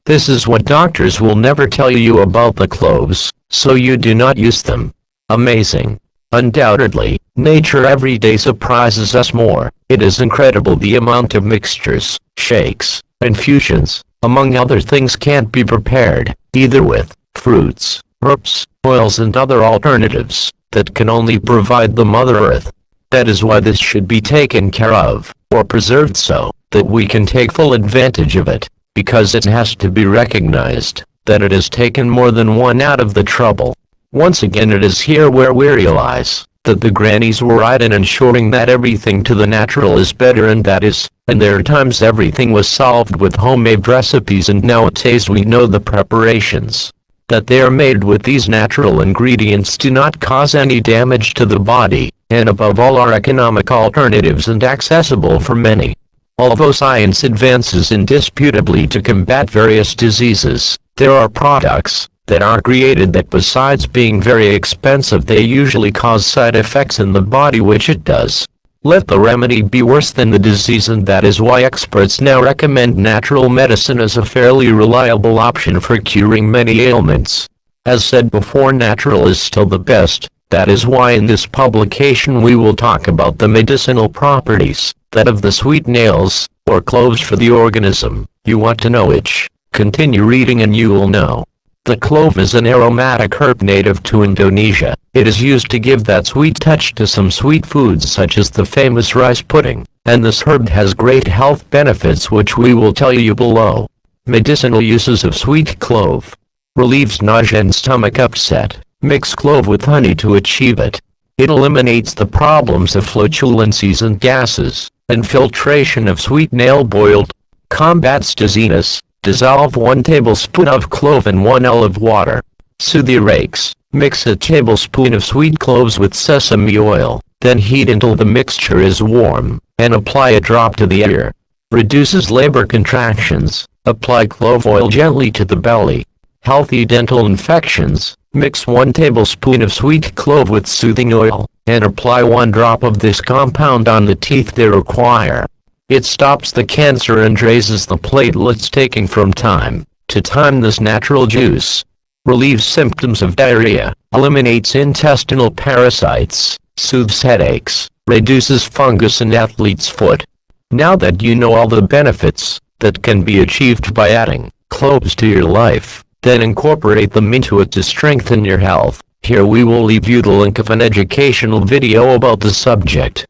This is what doctors will never tell you about the cloves, so you do not use them. Amazing. Undoubtedly, nature every day surprises us more. It is incredible the amount of mixtures, shakes, infusions, among other things can't be prepared, either with fruits, herbs, oils and other alternatives, that can only provide the Mother Earth. That is why this should be taken care of, or preserved so, that we can take full advantage of it, because it has to be recognized, that it has taken more than one out of the trouble. Once again it is here where we realize, that the grannies were right in ensuring that everything to the natural is better and that is, and there are times everything was solved with homemade recipes and nowadays we know the preparations, that they are made with these natural ingredients do not cause any damage to the body, and above all are economic alternatives and accessible for many. Although science advances indisputably to combat various diseases, there are products that are created that besides being very expensive they usually cause side effects in the body which it does. Let the remedy be worse than the disease and that is why experts now recommend natural medicine as a fairly reliable option for curing many ailments. As said before, natural is still the best. That is why in this publication we will talk about the medicinal properties, that of the sweet nails, or cloves for the organism. You want to know which? Continue reading and you will know. The clove is an aromatic herb native to Indonesia. It is used to give that sweet touch to some sweet foods such as the famous rice pudding, and this herb has great health benefits which we will tell you below. Medicinal uses of sweet clove. Relieves nausea and stomach upset. Mix clove with honey to achieve it. It eliminates the problems of flatulencies and gases. Infiltration of sweet nail boiled. Combats dizziness. Dissolve 1 tablespoon of clove in 1 ounce of water. Soothe earaches. Mix a tablespoon of sweet cloves with sesame oil, then heat until the mixture is warm, and apply a drop to the ear. Reduces labor contractions. Apply clove oil gently to the belly. Healthy dental infections. Mix 1 tablespoon of sweet clove with soothing oil, and apply 1 drop of this compound on the teeth they require. It stops the cancer and raises the platelets, taking from time to time this natural juice. Relieves symptoms of diarrhea, eliminates intestinal parasites, soothes headaches, reduces fungus in athlete's foot. Now that you know all the benefits that can be achieved by adding cloves to your life, then incorporate them into it to strengthen your health. Here we will leave you the link of an educational video about the subject.